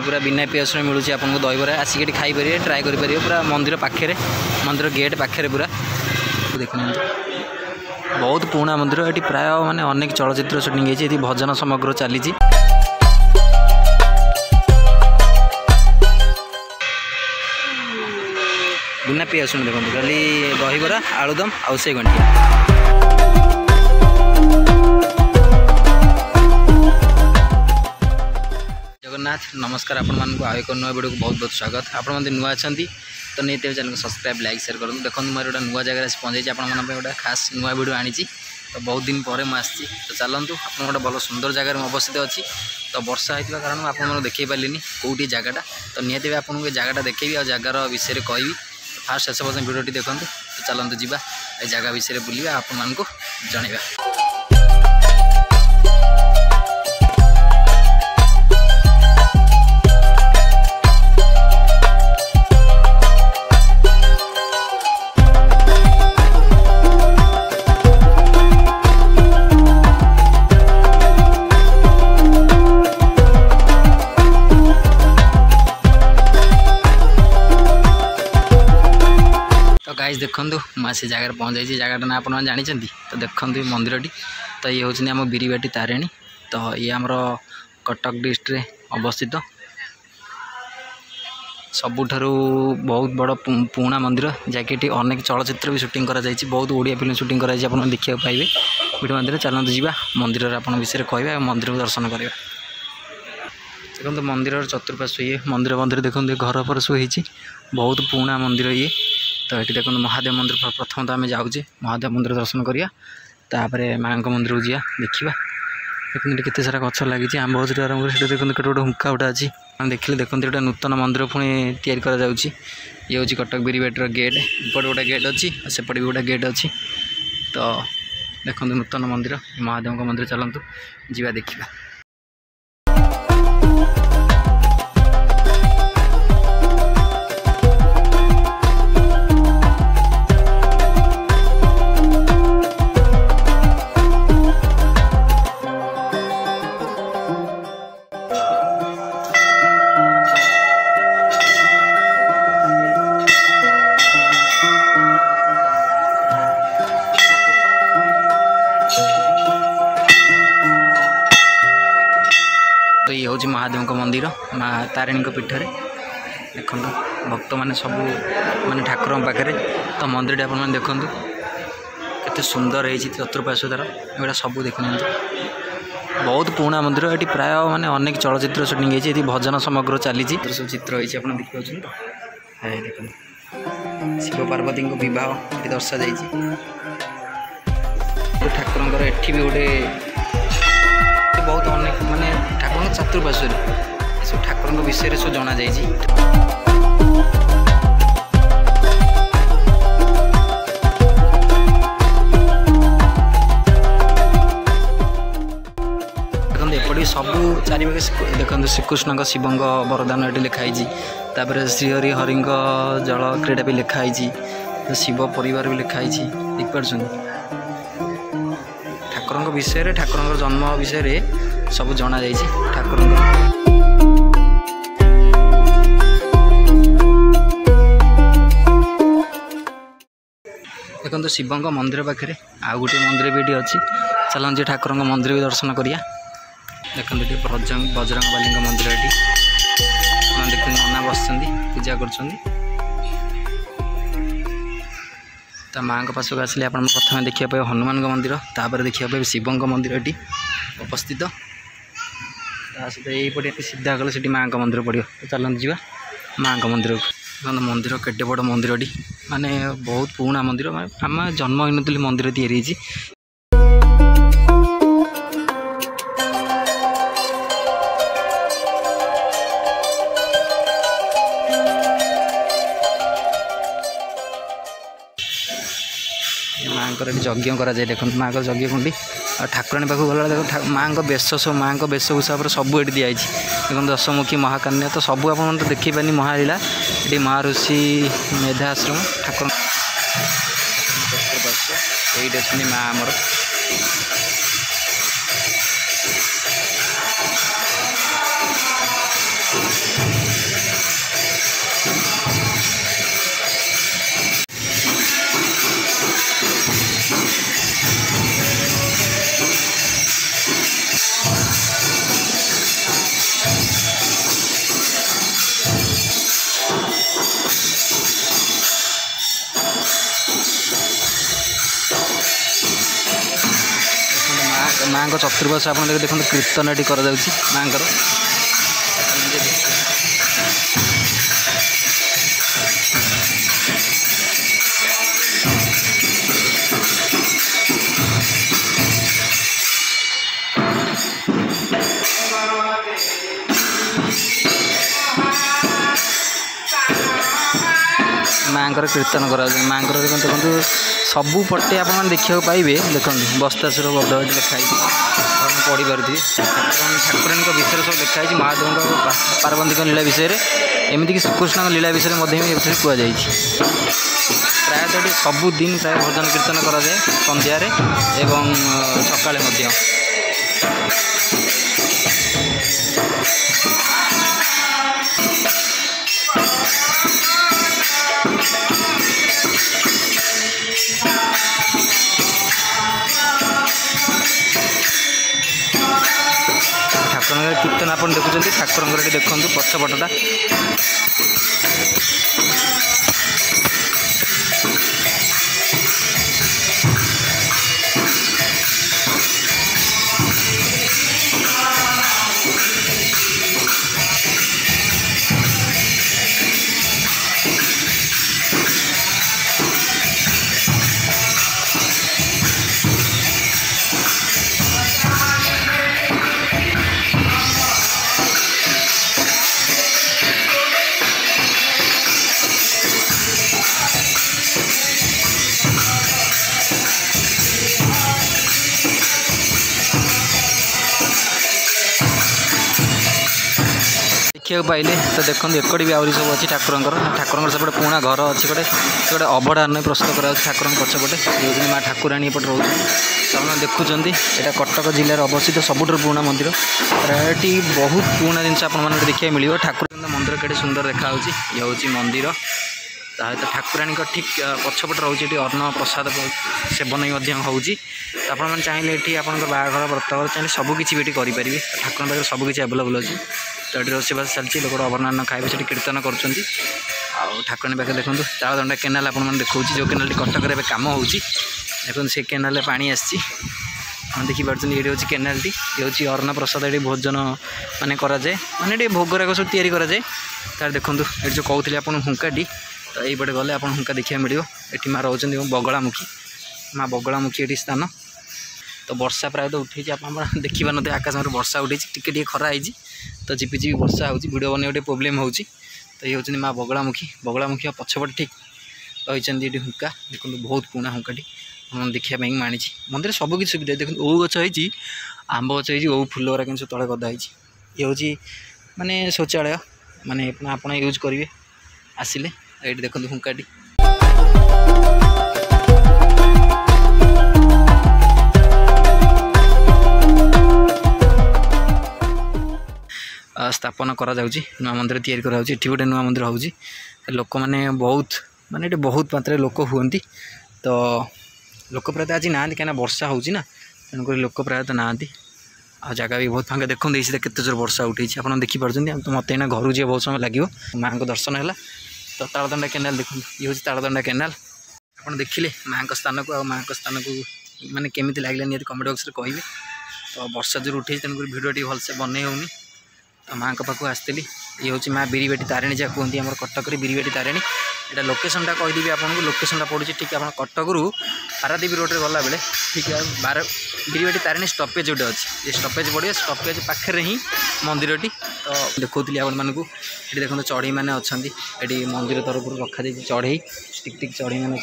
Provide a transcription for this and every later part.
पूरा बिना पियाज मिलूँ आपको दहीबरा आसिक खाईपर ट्राए करेंगे पूरा मंदिर पाखे मंदिर गेट पाखे पूरा देखने बहुत पुराना मंदिर ये प्राय माने अनेक चलचित्र सुटिंग होती भजन समग्र चली बिना पियाज रसुण देखो खाली दहीबरा आलुदम आउ से घंटिया जगन्नाथ नमस्कार आपण मानक आउ एक नुआ वीडियो को बहुत बहुत स्वागत आपण मैंने नुआ अच्छा तो नहीं चैनल को सब्सक्राइब लाइक शेयर करूँ देखो मैं गोटे नुआ जगह पहुँचे आपण गोटे खास नुआ वीडियो आनी तो बहुत दिन पर मुझे तो चलतु आप गोटे भल सुंदर जगह में अवस्थित अच्छी तो वर्षा होता कारण आप देखे पारे कौटी जगटा तो निहती आपको जगटा देखेबी आ जगार विषय कहबी फास्ट शेष पर्यटन वीडियो देखते तो चलते जावा ए जगह विषय बुलवा आपण को जनवा। गाइस देखो मुझे जगह पहुँच जाइए जगह ना आप जानते तो देखो मंदिर तो ये हूँ आम बिरीबाटी तारिणी तो ये आमर कटक डिस्ट्रिक्ट अवस्थित सबुठारु बहुत बड़ पुराना मंदिर जहाँकि अनेक चलचित्र भी शूटिंग करा जायछि बहुत ओडिया फिल्म शूटिंग करा जायछि देखा पाइबे वीडियो मंदिर चलते जावा मंदिर आप विषय कहवा मंदिर को दर्शन करवा। देखो मंदिर चतुर्पार्श्व ये मंदिर मंदिर देखो घर पर सब होती बहुत पुराना मंदिर ये तो ये देखो महादेव मंदिर प्रथम तो आम जाऊे महादेव मंदिर दर्शन करिया तापर माँ मंदिर को जा देखा देखते केते सारा गछ लगी आंब गछ आरंभ कर देखते केटे गोटे हुंका गोटे अच्छी देखिए देखते गोटे नूतन मंदिर पुणी ये हूँ कटक बिरीबाटर गेट एपटे गोटे गेट अच्छी सेपटे भी गोटे गेट अच्छी तो देखो नूतन मंदिर महादेव मंदिर चलतु जा देखा। तो ये हूँ महादेव का मंदिर माँ तारिणी पीठ में देखो भक्त मैंने सब माने ठाकुर पाखे तो मंदिर आप देखु केते सुंदर है चतुर्पार्श्व तार एगुड़ा सब देखने बहुत पुराना मंदिर ये प्राय माने अनेक चलचित्र शूटिंग होती भजन समग्र चली सब चित्र होती आप देखिए देखो शिव पार्वती विवाह ये दर्शा जाइए ठाकुर एठी भी गोटे बहुत अनेक माने ठाकुर चतुर्पार्श्व सब ठाकुर विषय सब जना जाइए। देखते एपटे सब चारिपाखे देखते श्रीकृष्ण शिव वरदान ये लिखाई तापर श्रीहरि हरि जल क्रीड़ा भी लिखाई तो शिव परिवार भी लिखाई देखिए ठाकुर विषय ठाकुर जन्म विषय सब जना जाइए ठाकुर देखो शिव मंदिर पाखे आउ गोटे मंदिर भी अच्छी चलते ठाकुर मंदिर भी दर्शन करिया देखते ये बजरंग बाली मंदिर ये देखते नना बस पूजा कर तो माँ पास आसिले आप प्रथम देखा पाए हनुमान मंदिर तापर देखा पाए शिव मंदिर ये अवस्थित सहित यहीपटे सीधा गले से माँ मंदिर पड़ो तो चलते जावा माँ मंदिर को मंदिर केटे बड़ मंदिर माने बहुत पुराना मंदिर आम जन्म हो नी मंदिर तैयारी माँ यज्ञ कराए देखो माँ यज्ञ कुंडी ठाकुराणी पाक गला देखो माँ बेश सब माँ वेशभूषा पर सब ये दिखाई देखो दशमुखी महाकान्य तो सब आप देखी पानी महालीला ये महर्षि मेधाश्रम ठाकुर ये माँ आमर माँ को चतुर्पाश आप देखो कीर्तन ये कर माँ माँ कीर्तन कर माँ देखो सबू पटे आप देखा पाइबे देखो बस्तासुर बद लिखाई पढ़ी पारे ठाकुरानी विषय सब लिखाई महादेव पार्वती लीला विषय एमतीक श्रीकृष्ण लीला विषय कहुई प्रायतः सबुदिन प्राय भजन कीर्तन कराए संध्यारे एवं सकाळे ठाकुर कीर्तन आप देखुं ठाकुर देखु पछपटा देखा पाइले तो देखो एकड़ी भी आहरी सब अच्छी ठाकुर सेपटे पुणा घर अच्छी गोटे गोटे अबड़ा प्रस्तुत करा ठाकुर पछपटे ये माँ ठाकुराणी एपटे रोच आप देखुं यहाँ कटक जिलार अवस्थित सबुठ पुणा मंदिर प्रायटी बहुत पुणा जिन आप देखा मिले ठाकुर मंदिर के सुंदर देखा ये हूँ मंदिर सहित ठाकुराणी ठीक पछपटे रोचे अन्न प्रसाद सेवन भी होची आप चाहिए ये आप बाहाघर व्रतघर चाहिए सबकि भी करेंगे ठाकुर पाखे सबकि एभेलेबल अच्छी तो ये रोषेबास चलती लोक अभरना खाए से कीर्तन कर ठाकुराणी पाखे देखो तालदंडा केनाल आप देखा जो केनाल कटक कम हो देखो से केनाल पानी आसी देखिपुर ये हूँ केनाल टी ये हूँ अर्ण प्रसाद ये भोजन मान कराए मैंने भोगराग सब तैयारी तार देखो ये जो कहते आप हुंकाटी तो यहीपटे गले आप हुंका देखा मिले ये माँ रोच बगलामुखी माँ बगलामुखी ये स्थान तो वर्षा प्रायतः उठे आप देखी पारे आकाश में वर्षा उठे टी खरा है तो झिपिझिपि वर्षा हो वीडियो बन गोटे प्रोब्लेम हो तो ये हूँ माँ बगलामुखी पछपटे ठीक रही ये हुंका देखो बहुत पुणा हुंकाटी देखापी मैं आनी मंदिर सबकि सुविधा देखो ओ गच होती आंब गच होती ओ फुल गुरा कि तले गदा ये हूँ माने शौचालय माने आप यूज करेंगे आसिले ये देखो हुंकाटी स्थापन करा नुआ मंदिर तैयारी करा गोटे नुआ मंदिर हो लोक मैंने बहुत माने बहुत मात्रा लोक हुंती तो लोक प्रायतः आज ना कहीं वर्षा होना तेणुक लोक प्रायतः ना आ जगह भी बहुत फांका देखो केते जोर वर्षा उठी आप देखिपुर तो मत घर जी बहुत समय लगे माँ को दर्शन है तो तालदंडा केनाल देखो ये हूँ तालदंडा केनाल आप देखिले माँ स्थान को माँ स्थान को माने केमी लगे निहत कमेंट बॉक्स में कहे तो वर्षा जोर उठे तेणुक भिडियो भलसे बन होनी तो माँ पाखु आसती ये हूँ माँ बिरीबेटी तारिणी जहाँ कहते हैं कटक बिरीबेटी तारिणी यहाँ लोकेशनटा कहीदेवी आपको लोकेशनटा पड़ू ठीक आप कटक पारादीप रोड में गला बेले ठीक बिरीबेटी तारिणी स्टपेज गोटे अच्छी ये स्टपेज पड़े स्टपेज पाखे ही मंदिरटी तो देखी आपको ये देखो चढ़ई मैंने अच्छा ये मंदिर तरफ रखा चढ़ई टिक टिक चढ़ई मैंने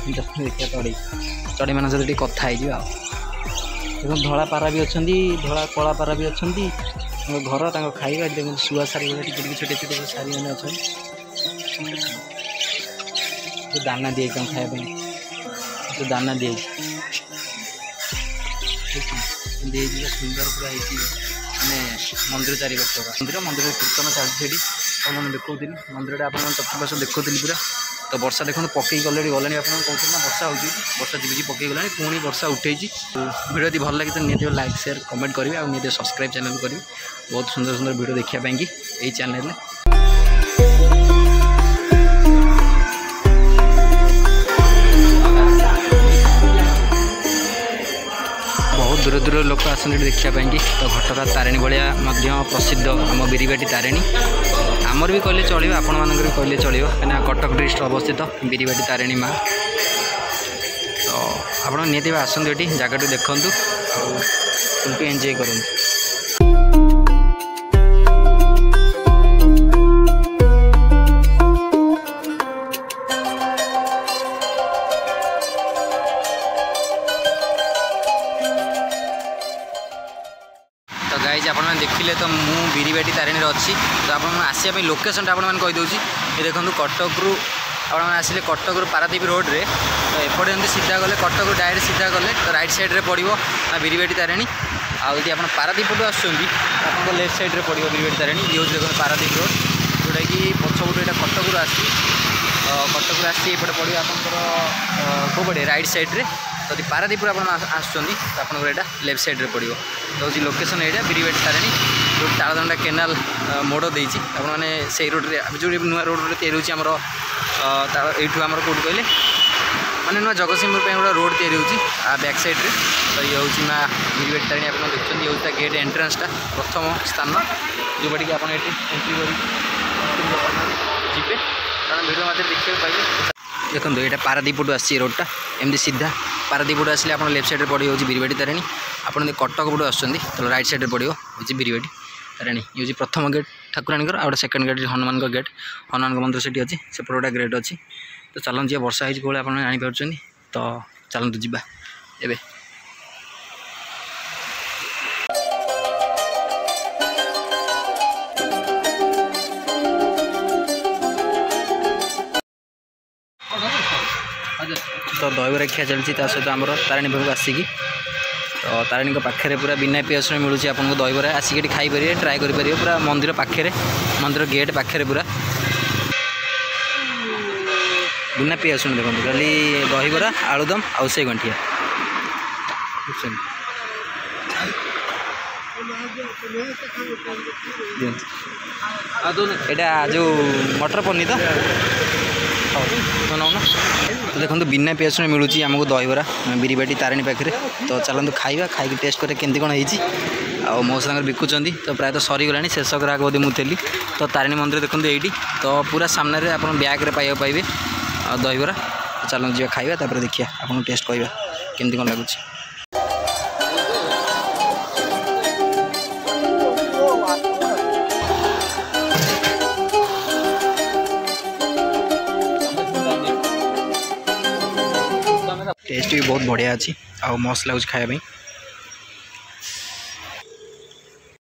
देखिए चढ़ई मान सहित कथा देखो धला पारा भी अच्छा धला कला पारा भी अच्छा घर खाଇବା देखो शुआ सारी छोटे छोटे सारी मैंने अच्छा जो दाना दिए कौन खाया जो दाना दिए सुंदर पूरा मैंने मंदिर चारिपाख मंदिर कीर्तन चलती मैंने देखी मंदिर आप चतुर्पाश देखुली पूरा तो वर्षा देखो पकई गले गलानी आप कहते ना वर्षा हो वर्षा झिपझिपि पकई गलानी पुणी वर्षा उठे वीडियो यदि भल लगे तो निश्चय लाइक शेयर कमेंट करेंगे और निश्चय सब्सक्राइब चैनल करेंगे बहुत सुंदर सुंदर वीडियो देखापी यही चैनल दूर दूर लोक आसते देखापी तो घटगाँ तारिणी भाया प्रसिद्ध आम बिरीबाटी तारिणी आमर भी कहले चलो आपण मान भी कहले चलो कहीं कटक डिस्ट्रिक्ट अवस्थित बिरीबाटी तारिणी माँ तो आप निहती आसतु ये जगह देखूँ और एंजॉय करूँ। तो गाइज आप देखिले तो मु बिरीबाटी तारिणी अच्छी तो आप आसपा लोकेशन आपदे ये देखो कटक रु आसिले कटक रु पारादीप रोड रे तो एपटे एमती सीधा गले कटक रु डायरेक्ट सीधा गले तो राइट साइड रे पड़ो बिरीबाटी तारिणी आदि आप पारादीप पटू आप लेफ्ट साइड रे पड़ो बिरीबाटी तारिणी ये हूँ देखो पारादीप रोड जोटा कि पछपटू यहाँ कटक रु आसी कटक रु आसी एपटे पड़ो आपंकर कौपटे राइट साइड रे तो पारादीप आपको यहाँ लेफ्ट साइड रे पड़ो तो हूँ लोकेशन एरिया बिरीबाटी तारिणी जो तालदंडा केनाल मोड़ देती आपने से रोड जो नुआ रोड तैयारी होमर यू आम कौट कहले मैंने नुआ जगतसिंहपुर गोटे रोड तैयारी होती बैक साइड रे तो ये हूँ माँ बिरीबाटी तारिणी आप देखते ये हूँ गेट एंट्रांसटा प्रथम स्थान जोटी आप एंट्री कर कारण भिडियो मध्य देखा पाइबे देखो ये पारादीप पटू आसी रोडटा एमती सीधा पारादीप पटू आसले आप लेफ्ट साइड पड़ो हूँ बिरीबाटी तारिणी आप कटक पटू आसो राइट साइड पड़ो हूँ बिरीबाटी तारिणी ये हूँ प्रथम gate Thakurani out second gate Hanuman gate Hanuman मंदिर से अच्छी से गोटे गेट अच्छी तो चलते जी वर्षा होती कौन आप जापर तो चलते जा ए तो दहीबरा खिया चलती सहित आम तारिणी पाखक आसिकी तो तारिणी पाखे पूरा बिना पियाज मिलूँ आपको दहीबरा आसिक खाईपर ट्राए करेंगे पूरा मंदिर पाखे मंदिर गेट पाखे पूरा बिना पियाज देखो खाली दहीबरा आलुदम आउ से गंठिया यहाँ जो मटर पनीर तो नौना तो देखो बिना पियाज मिलूँ आमको दहीबरा बिरीबाटी तारिणी पाखे तो चलते खाଇବା खाई टेस्ट करें केमती कौन हो मो सागर बिकुंट तो प्रायतः सरीगला शेष ग्राहक बोधे मुझे तो तारिणी मंदिर देखो ये तो पूरा सामने आप ब्याग्रे पाइबे दहीबरा तो चलते जा खाଇବା देखिए आपको टेस्ट कहवा केमती कौन लगुच। टेस्ट भी बहुत बढ़िया अच्छी आ मस्त लगुच खाया।